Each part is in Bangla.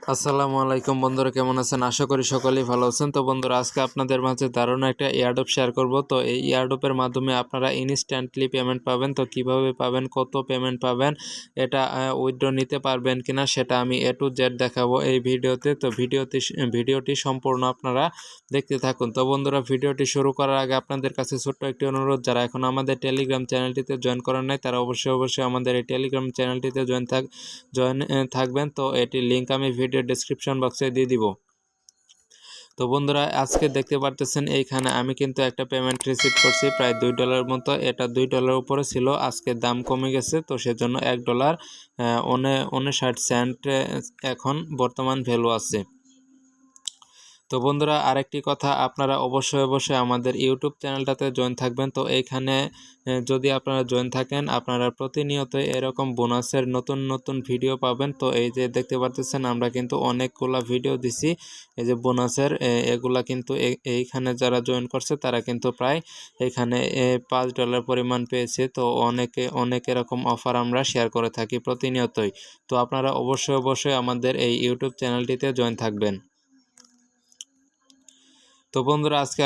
আসসালামু আলাইকুম বন্ধুরা, কেমন আছেন? আশা করি সকলেই ভালো আছেন। তো বন্ধুরা, আজকে আপনাদের মাঝে দারুণ একটা এয়ারড্রপ শেয়ার করব। তো এই এয়ারড্রপের মাধ্যমে আপনারা ইনস্ট্যান্টলি পেমেন্ট পাবেন। তো কিভাবে পাবেন, কত পেমেন্ট পাবেন, এটা উইথড্র নিতে পারবেন কিনা সেটা আমি A to Z দেখাবো এই ভিডিওতে। তো ভিডিওটি সম্পূর্ণ আপনারা দেখতে থাকুন। তো বন্ধুরা, ভিডিওটি শুরু করার আগে আপনাদের কাছে ছোট্ট একটি অনুরোধ, যারা এখন আমাদের টেলিগ্রাম চ্যানেলটিতে জয়েন করেন নাই তারা অবশ্যই আমাদের এই টেলিগ্রাম চ্যানেলটিতে জয়েন থাকবেন। তো এটির লিঙ্ক আমি ভিডিও ডেসক্রিপশন বক্সে দিয়ে দিব। তো বন্ধুরা, আজকে দেখতে পারতেছেন এইখানে আমি কিন্তু একটা পেমেন্ট রিসিভ করছি প্রায় $2 মতো। এটা $2 উপরে ছিল, আজকে দাম কমে গেছে, তো সেজন্য $1 59 সেন্ট এখন বর্তমান ভ্যালু আছে। তো বন্ধুরা, আরেকটি কথা, আপনারা অবশ্যই আমাদের ইউটিউব চ্যানেলটাতে জয়েন থাকবেন। তো এইখানে যদি আপনারা জয়েন থাকেন, আপনারা প্রতিনিয়ত এরকম বোনাসের নতুন ভিডিও পাবেন। তো এই যে দেখতে পাচ্ছেন, আমরা কিন্তু অনেকগুলা ভিডিও দিছি এই যে বোনাসের, এগুলা কিন্তু এইখানে যারা জয়েন করছে তারা কিন্তু প্রায় এখানে $5 পরিমাণ পেয়েছে। তো অনেক এরকম অফার আমরা শেয়ার করে থাকি প্রতিনিয়তই। তো আপনারা অবশ্যই আমাদের এই ইউটিউব চ্যানেলটিতে জয়েন থাকবেন। তো বন্ধুরা, আজকে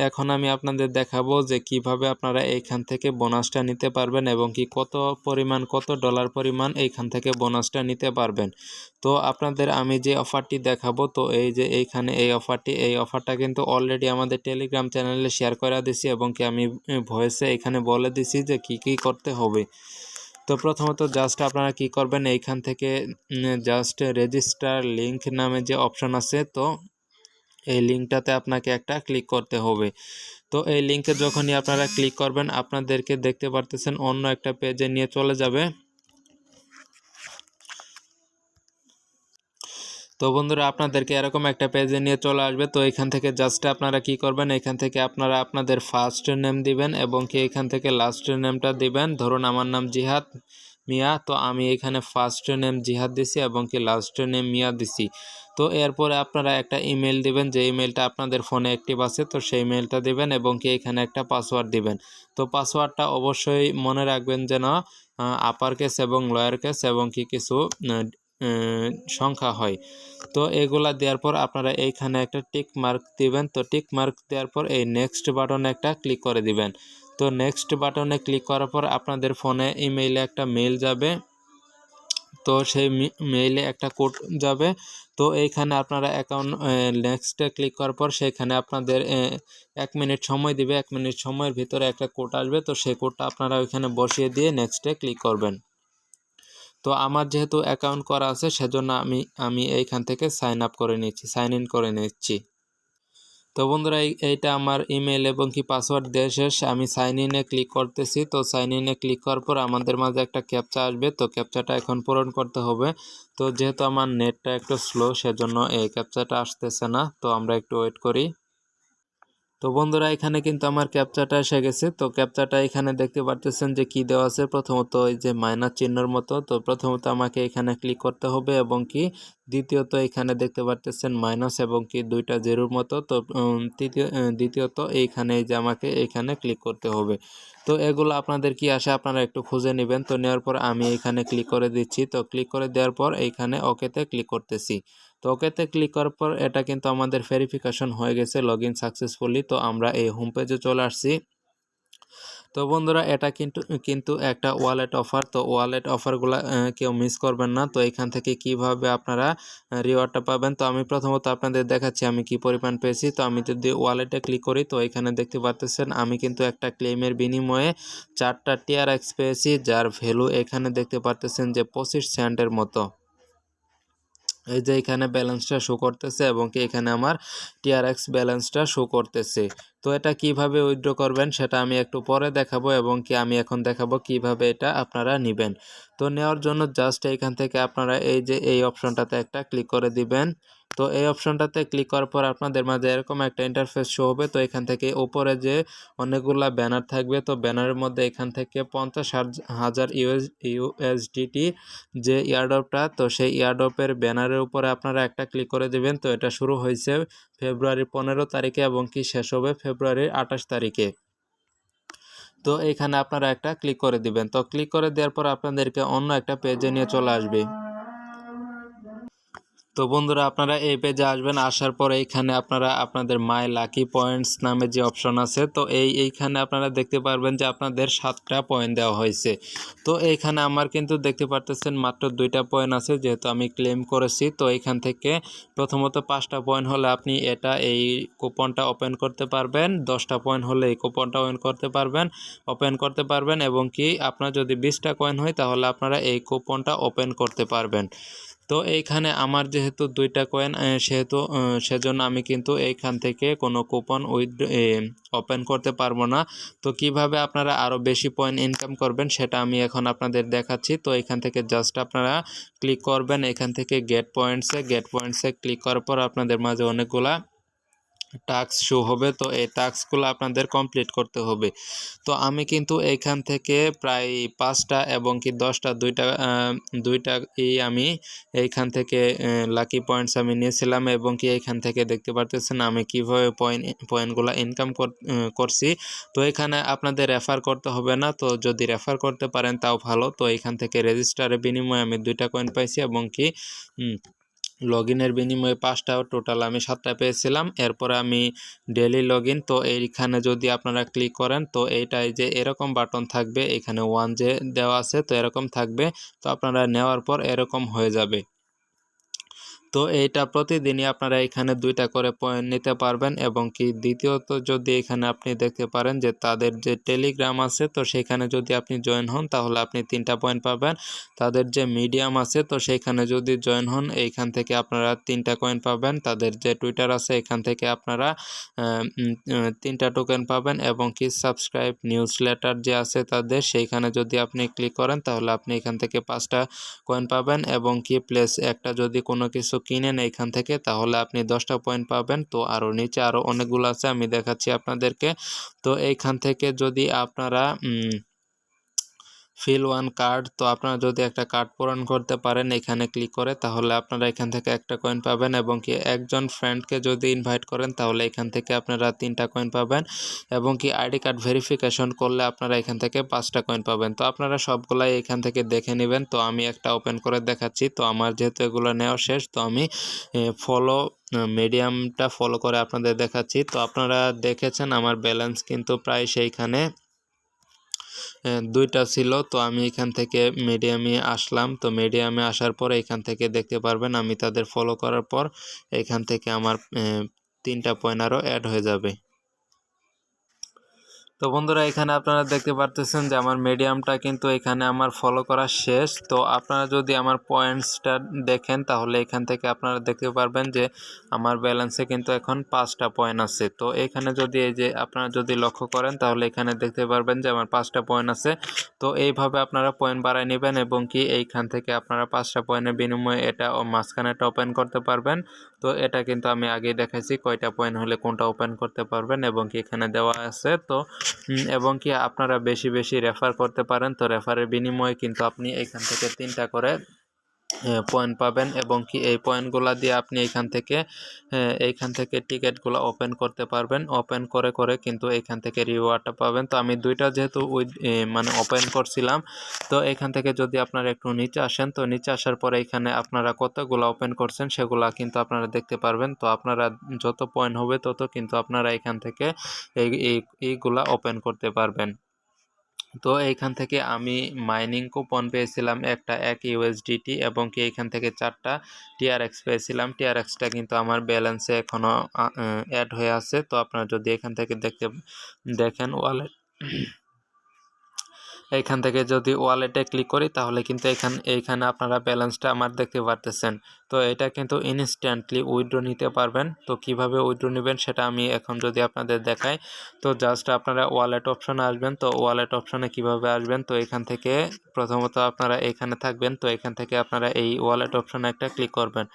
এখন আমি আপনাদের দেখাবো যে কিভাবে আপনারা এইখান থেকে বোনাসটা নিতে পারবেন এবং কি কত $1 পরিমাণ এইখান থেকে বোনাসটা নিতে পারবেন। তো আপনাদের আমি যে অফারটি দেখাবো, তো এই যে এইখানে এই অফারটা কিন্তু অলরেডি আমাদের টেলিগ্রাম চ্যানেলে শেয়ার করে দিছি এবং কি আমি ভয়েসে এখানে বলে দিছি যে কি করতে হবে। তো প্রথমত জাস্ট আপনারা কি করবেন, এইখান থেকে জাস্ট রেজিস্টার লিংক নামে যে অপশন আছে, তো এই লিঙ্কটাতে আপনাকে একটা ক্লিক করতে হবে। তো এই লিঙ্কে যখনই আপনারা ক্লিক করবেন, আপনাদেরকে দেখতে পারতেছেন অন্য একটা পেজে নিয়ে চলে যাবে। তো বন্ধুরা, আপনাদেরকে এরকম একটা পেজে নিয়ে চলে আসবে। তো এখান থেকে জাস্ট আপনারা কি করবেন, এখান থেকে আপনারা আপনাদের ফার্স্ট নেম দিবেন এবং কি এখান থেকে লাস্ট নেমটা দিবেন। ধরুন আমার নাম জিহাদ মিয়া, তো আমি এখানে ফার্স্ট নেম জিহাদ দিছি এবং কি লাস্ট নেম মিয়া দিছি। তো এরপরে আপনারা একটা ইমেল দিবেন, যে ইমেলটা আপনাদের ফোনে অ্যাক্টিভ আছে, তো সেই ইমেলটা দিবেন এবং কি এখানে একটা পাসওয়ার্ড দিবেন। তো পাসওয়ার্ডটা অবশ্যই মনে রাখবেন যেন আপার কেস এবং লোয়ার কেস এবং কি কিছু সংখ্যা হয়। তো এগুলা দেওয়ার পর আপনারা এইখানে একটা টিক মার্ক দিবেন। তো টিক মার্ক দেওয়ার পর এই নেক্সট বাটনে একটা ক্লিক করে দিবেন। তো নেক্সট বাটনে ক্লিক করার পর আপনাদের ফোনে ইমেইলে একটা মেইল যাবে। তো সেই মেইলে একটা কোড যাবে। তো এইখানে আপনারা অ্যাকাউন্ট নেক্সটে ক্লিক করার পর সেখানে আপনাদের 1 মিনিট সময় দিবে। 1 মিনিট সময়ের ভিতরে একটা কোড আসবে। তো সেই কোডটা আপনারা ওইখানে বসিয়ে দিয়ে নেক্সটে ক্লিক করবেন। তো আমার যেহেতু অ্যাকাউন্ট করা আছে সেজন্য আমি এইখান থেকে সাইন ইন করে নিচ্ছি। তো বন্ধুরা, এইটা আমার ইমেল এবং কি পাসওয়ার্ড দেওয়া শেষ, আমি সাইন ইনে ক্লিক করতেছি। তো সাইন ইনে ক্লিক করার পর আমাদের মাঝে একটা ক্যাপচা আসবে। তো ক্যাপচাটা এখন পূরণ করতে হবে। তো যেহেতু আমার নেটটা একটু স্লো, সেজন্য এই ক্যাপচাটা আসতেছে না। তো আমরা একটু ওয়েট করি। তো বন্ধুরা, এখানে কিন্তু আমার ক্যাপচাটা এসে গেছে। তো ক্যাপচাটা এখানে দেখতে পারতেছেন যে কি দেওয়া আছে, প্রথমত এই যে মাইনাস চিহ্নর মতো। তো প্রথমত আমাকে এখানে ক্লিক করতে হবে এবং কি দ্বিতীয়ত এখানে দেখতে পারতেছেন মাইনাস এবং কি 2টা জিরোর মতো। তো দ্বিতীয়ত এইখানে যে আমাকে এইখানে ক্লিক করতে হবে। তো এগুলো আপনাদের কি আসে আপনারা একটু খুঁজে নেবেন। তো নেওয়ার পর আমি এইখানে ক্লিক করে দিচ্ছি। তো ক্লিক করে দেওয়ার পর এইখানে ওকেতে ক্লিক করতেছি। তো ওকেতে ক্লিক করার পর এটা কিন্তু আমাদের ভেরিফিকেশন হয়ে গেছে, লগ ইন সাকসেসফুলি। তো আমরা এই হোম পেজে চলে আসছি। তো বন্ধুরা, এটা কিন্তু একটা ওয়ালেট অফার। তো ওয়ালেট অফারগুলো কেউ মিস করবেন না। তো এখান থেকে কিভাবে আপনারা রিওয়ার্ডটা পাবেন, তো আমি প্রথমত আপনাদের দেখাচ্ছি আমি কি পরিমাণ পেয়েছি। তো আমি যদি ওয়ালেটে ক্লিক করি, তো এখানে দেখতে পাচ্ছেন আমি কিন্তু একটা ক্লেমের বিনিময়ে 4টা TRX পেয়েছি, যার ভ্যালু এখানে দেখতে পাচ্ছেন যে 25 সেন্টের মতো। এই যে এখানে ব্যালেন্সটা শো করতেছে এবং কি এখানে আমার TRX ব্যালেন্সটা শো করতেছে। তো এটা কিভাবে উইথড্র করবেন সেটা আমি একটু পরে দেখাবো এবং কি আমি এখন দেখাবো কিভাবে এটা আপনারা নেবেন। তো নেওয়ার জন্য জাস্ট এইখান থেকে আপনারা এই যে এই অপশনটাতে একটা ক্লিক করে দিবেন। তো এই অপশনটাতে ক্লিক করার পর আপনাদের মাঝে এরকম একটা ইন্টারফেস শো হবে। তো এখান থেকে উপরে যে অনেকগুলা ব্যানার থাকবে, তো ব্যানারের মধ্যে এখান থেকে 50,000 USDT যে ইয়ারড্রপটা, তো সেই ইয়ারড্রপের ব্যানারের উপরে আপনারা একটা ক্লিক করে দিবেন। তো এটা শুরু হয়েছে ফেব্রুয়ারি 15 তারিখে এবং কি শেষ হবে ফেব্রুয়ারি 28 তারিখে। তো এখানে আপনারা একটা ক্লিক করে দিবেন। তো ক্লিক করে দেওয়ার পর আপনাদেরকে অন্য একটা পেজে নিয়ে চলে আসবে। তো বন্ধুরা আপনারা এই পেজে আসবেন, আসার পরে এইখানে আপনারা আপনাদের মাই লাকি পয়েন্টস নামে যে অপশন আছে, তো এইখানে আপনারা দেখতে পারবেন যে আপনাদের 7টা পয়েন্ট দেওয়া হয়েছে। তো এইখানে আমার কিন্তু দেখতে পারতেছেন মাত্র 2টা পয়েন্ট আছে, যেহেতু আমি ক্লেম করেছি। তো এইখান থেকে প্রথমত 5টা পয়েন্ট হলে আপনি এই কুপনটা ওপেন করতে পারবেন, 10টা পয়েন্ট হলে এই কুপনটা ওপেন করতে পারবেন এবং কি আপনার যদি 20টা কয়েন হয় তাহলে আপনারা এই কুপনটা ওপেন করতে পারবেন। তো এইখানে আমার যেহেতু 2টা কয়েন সেজন্য আমি কিন্তু এইখান থেকে কোনো কুপন ওপেন করতে পারবো না। তো কিভাবে আপনারা আরও বেশি পয়েন্ট ইনকাম করবেন সেটা আমি এখন আপনাদের দেখাচ্ছি। তো এখান থেকে জাস্ট আপনারা ক্লিক করবেন, এখান থেকে গেট পয়েন্টসে ক্লিক করার পর আপনাদের মাঝে অনেকগুলা টাস্ক শো হবে। তো এই টাস্কগুলো আপনাদের কমপ্লিট করতে হবে। তো আমি কিন্তু এইখান থেকে প্রায় 5টা এবং কি 10টা দুইটা আমি এইখান থেকে লাকি পয়েন্টস আমি নিয়েছিলাম এবং কি এইখান থেকে দেখতে পারতেছেন আমি কিভাবে পয়েন্টগুলো ইনকাম করছি। তো এখানে আপনাদের রেফার করতে হবে না, তো যদি রেফার করতে পারেন তাও ভালো। তো এইখান থেকে রেজিস্টারের বিনিময়ে আমি 2টা কয়েন পাইছি এবং কি লগ ইনের বিনিময়ে 5টা, টোটাল আমি 7টা পেয়েছিলাম। এরপরে আমি ডেইলি লগ ইন, তো এইখানে যদি আপনারা ক্লিক করেন তো এইটাই যে এরকম বাটন থাকবে, এখানে 1 যে দেওয়া আছে তো এরকম থাকবে। তো আপনারা নেওয়ার পর এরকম হয়ে যাবে। তো এইটা প্রতিদিনই আপনারা এখানে 2টা করে পয়েন্ট নিতে পারবেন এবং কি দ্বিতীয়ত যদি এখানে আপনি দেখতে পারেন যে তাদের যে টেলিগ্রাম আছে, তো সেখানে যদি আপনি জয়েন হন তাহলে আপনি 3টা পয়েন্ট পাবেন। তাদের যে মিডিয়াম আছে তো সেখানে যদি জয়েন হন এইখান থেকে আপনারা 3টা কয়েন পাবেন। তাদের যে টুইটার আছে এখান থেকে আপনারা 3টা টোকেন পাবেন এবং কি সাবস্ক্রাইব নিউজ লেটার যে আছে তাদের সেইখানে যদি আপনি ক্লিক করেন তাহলে আপনি এখান থেকে 5টা কয়েন পাবেন এবং কি প্লেস একটা যদি কোনো কিছু কিনেন এইখান থেকে তাহলে আপনি 10টা পয়েন্ট পাবেন। তো আরও নিচে আরও অনেকগুলো আছে, আমি দেখাচ্ছি আপনাদেরকে। তো এইখান থেকে যদি আপনারা ফিল 1 কার্ড, তো আপনারা যদি একটা কার্ড পূরণ করতে পারেন এখানে ক্লিক করে তাহলে আপনারা এখান থেকে 1টা কয়েন পাবেন এবং কি একজন ফ্রেন্ডকে যদি ইনভাইট করেন তাহলে এখান থেকে আপনারা 3টা কয়েন পাবেন এবং কি আইডি কার্ড ভেরিফিকেশন করলে আপনারা এখান থেকে 5টা কয়েন পাবেন। তো আপনারা সবগুলাই এখান থেকে দেখে নেবেন। তো আমি একটা ওপেন করে দেখাচ্ছি। তো আমার যেহেতু এগুলো নেওয়া শেষ তো আমি মিডিয়ামটা ফলো করে আপনাদের দেখাচ্ছি। তো আপনারা দেখেছেন আমার ব্যালেন্স কিন্তু প্রায় সেইখানে 2টা ছিল। তো আমি এখান থেকে মিডিয়ামে আসলাম। তো মিডিয়ামে আসার পর এখান থেকে দেখতে পারবেন আমি তাদের ফলো করার পর এখান থেকে আমার 3টা পয়েন্ট আরও অ্যাড হয়ে যাবে। তো বন্ধুরা এখানে আপনারা দেখতে পারতেছেন যে আমার মিডিয়ামটা কিন্তু এখানে আমার ফলো করা শেষ। তো আপনারা যদি আমার পয়েন্টসটা দেখেন তাহলে এখান থেকে আপনারা দেখতে পারবেন যে আমার ব্যালেন্সে কিন্তু এখন 5টা পয়েন্ট আছে। তো এখানে যদি এই যে আপনারা যদি লক্ষ্য করেন তাহলে এখানে দেখতে পারবেন যে আমার 5টা পয়েন্ট আছে। তো এইভাবে আপনারা পয়েন্ট বাড়ায় নেবেন এবং কি এইখান থেকে আপনারা 5টা পয়েন্টের বিনিময়ে এটা মাঝখানে এটা ওপেন করতে পারবেন। তো এটা কিন্তু আমি আগেই দেখাইছি কয়টা পয়েন্ট হলে কোনটা ওপেন করতে পারবেন এবং কি এখানে দেওয়া আছে। তো এবং কি আপনারা বেশি বেশি রেফার করতে পারেন। তো রেফারের বিনিময়ে কিন্তু আপনি এখান থেকে 3টা করে পয়েন্ট পাবেন এবং কি এই পয়েন্টগুলো দিয়ে আপনি এইখান থেকে টিকিটগুলো ওপেন করতে পারবেন। ওপেন করে করে কিন্তু এইখান থেকে রিওয়ার্ডটা পাবেন। তো আমি 2টা যেহেতু মানে ওপেন করছিলাম, তো এখান থেকে যদি আপনারা একটু নিচে আসেন তো নিচে আসার পরে এখানে আপনারা কতগুলো ওপেন করছেন সেগুলা কিন্তু আপনারা দেখতে পারবেন। তো আপনারা যত পয়েন্ট হবে তত কিন্তু আপনারা এখান থেকে এইগুলা ওপেন করতে পারবেন। তো এইখান থেকে আমি মাইনিং কুপন পেয়েছিলাম একটা 1 ইউএসডিটি এবং কি এইখান থেকে 4টা টিআরএক্স পেয়েছিলাম। টিআরএক্সটা কিন্তু আমার ব্যালেন্সে এখনও অ্যাড হয়ে আছে। তো আপনারা যদি এখান থেকে দেখেন ওয়ালেট এইখান থেকে যদি ওয়ালেটে ক্লিক করি তাহলে কিন্তু এইখানে আপনারা ব্যালেন্সটা আমার দেখতে পারতেছেন। তো এটা কিন্তু ইনস্ট্যান্টলি উইথড্র নিতে পারবেন। তো কিভাবে উইথড্র নেবেন সেটা আমি এখন যদি আপনাদের দেখাই, তো জাস্ট আপনারা ওয়ালেট অপশনে আসবেন। তো ওয়ালেট অপশনে কিভাবে আসবেন, তো এখান থেকে প্রথমত আপনারা এখানে থাকবেন। তো এখান থেকে আপনারা এই ওয়ালেট অপশনে একটা ক্লিক করবেন।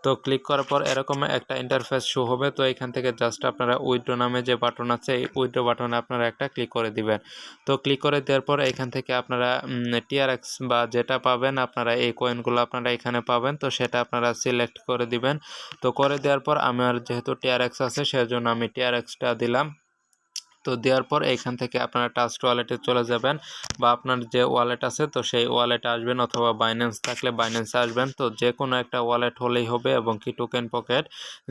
তো ক্লিক করার পর এরকম একটা ইন্টারফেস শো হবে। তো এখান থেকে জাস্ট আপনারা উইথড্র নামে যে বাটন আছে এই উইথড্র বাটনে আপনারা একটা ক্লিক করে দিবেন। তো ক্লিক করে দেওয়ার পর এখান থেকে আপনারা টিআরএক্স বা যেটা পাবেন আপনারা এই কয়েনগুলো আপনারা এখানে পাবেন। তো সেটা আপনারা সিলেক্ট করে দিবেন। তো করে দেওয়ার পর আমার যেহেতু টিআরএক্স আছে সেজন্য আমি টিআরএক্সটা দিলাম। তো দেওয়ার পর এইখান থেকে আপনারা ট্রাস্ট ওয়ালেটে চলে যাবেন বা আপনার যে ওয়ালেট আছে তো সেই ওয়ালেটে আসবেন, অথবা বাইন্যান্স থাকলে বাইন্যান্সে আসবেন। তো যে কোনো একটা ওয়ালেট হলেই হবে, এবং কি টোকেন পকেট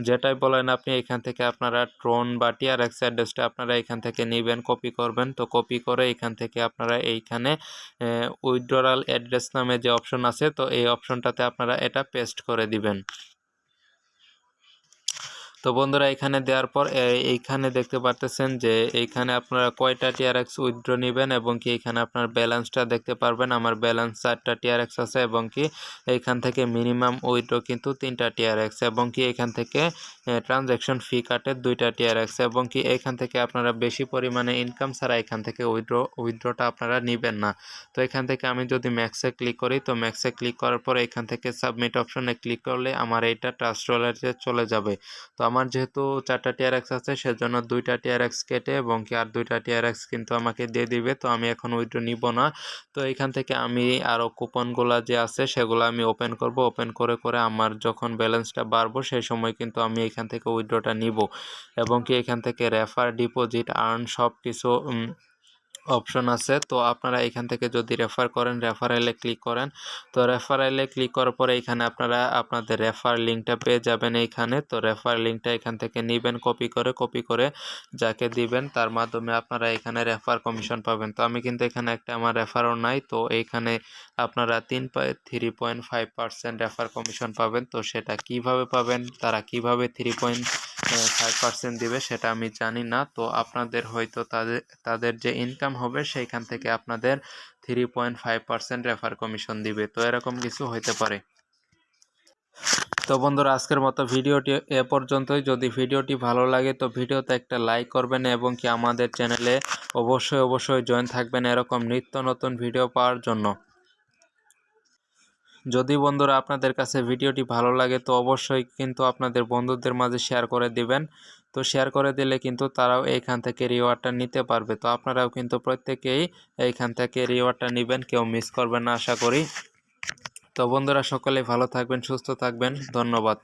যেটাই বলেন আপনি এখান থেকে আপনারা ট্রোন বা টিআরএক্স অ্যাড্রেসটা আপনারা এখান থেকে নেবেন, কপি করবেন। তো কপি করে এখান থেকে আপনারা এইখানে উইথড্রয়াল অ্যাড্রেস নামে যে অপশন আছে তো এই অপশনটাতে আপনারা এটা পেস্ট করে দিবেন। তো বন্ধুরা এখানে দেওয়ার পর এইখানে দেখতে পারতেছেন যে এইখানে আপনারা কয়টা টিআরএক্স উইথড্র নেবেন, এবং কি এখানে আপনার ব্যালেন্সটা দেখতে পারবেন। আমার ব্যালেন্স 4টা টিআরএক্স আছে, এবং কি এইখান থেকে মিনিমাম উইথড্র কিন্তু 3টা টিআরএক্স, এবং কি এখান থেকে ট্রানজ্যাকশন ফি কাটে 2টা টিআরএক্স, এবং কি এখান থেকে আপনারা বেশি পরিমাণে ইনকাম ছাড়া এখান থেকে উইথড্রটা আপনারা নেবেন না। তো এখান থেকে আমি যদি ম্যাক্সে ক্লিক করি, তো ম্যাক্সে ক্লিক করার পর এখান থেকে সাবমিট অপশনে ক্লিক করলে আমার এইটা ট্রাস্ট ওয়ালেটে চলে যাবে। তো আমার যেহেতু 4টা টিআরএক্স আছে সেজন্য 2টা টিআরএক্স কেটে এবং কি আর 2টা টিআরএক্স কিন্তু আমাকে দিয়ে দিবে। তো আমি এখন উইথড্র নিব না। তো এখান থেকে আমি আরও কুপনগুলো যে আছে সেগুলো আমি ওপেন করব। ওপেন করে করে আমার যখন ব্যালেন্সটা বাড়বো সেই সময় কিন্তু আমি এখান থেকে উইথড্রটা নিব, এবং কি এখান থেকে রেফার, ডিপোজিট, আর্ন সব কিছু অপশন আছে। তো আপনারা এখান থেকে যদি রেফার করেন, রেফারেলে ক্লিক করেন। তো রেফারেলে ক্লিক করার পরে এখানে আপনারা আপনাদের রেফার লিঙ্কটা পেয়ে যাবেন এইখানে। তো রেফার লিঙ্কটা এখান থেকে নেবেন, কপি করে যাকে দিবেন তার মাধ্যমে আপনারা এখানে রেফার কমিশন পাবেন। তো আমি কিন্তু এখানে একটা আমার রেফারও নাই, তো এইখানে আপনারা 3.5% রেফার কমিশন পাবেন। তো সেটা কিভাবে পাবেন, তারা কিভাবে 3.5% দিবে সেটা আমি জানি না। তো আপনাদের হয়তো তাদের যে ইনকাম হবে সেইখান থেকে আপনাদের 3.5% রেফার কমিশন দিবে। তো এরকম কিছু হইতে পারে। তো বন্ধুরা আজকের মতো ভিডিওটি এ পর্যন্তই। যদি ভিডিওটি ভালো লাগে তো ভিডিওতে একটা লাইক করবেন, এবং কি আমাদের চ্যানেলে অবশ্যই জয়েন থাকবেন এরকম নিত্য নতুন ভিডিও পাওয়ার জন্য। যদি বন্ধুরা আপনাদের কাছে ভিডিওটি ভালো লাগে তো অবশ্যই কিন্তু আপনাদের বন্ধুদের মাঝে শেয়ার করে দিবেন। তো শেয়ার করে দিলে কিন্তু তারাও এইখান থেকে রিওয়ার্ডটা নিতে পারবে। তো আপনারাও কিন্তু প্রত্যেকেই এইখান থেকে রিওয়ার্ডটা নেবেন, কেউ মিস করবেন না আশা করি। তো বন্ধুরা সকলেই ভালো থাকবেন, সুস্থ থাকবেন, ধন্যবাদ।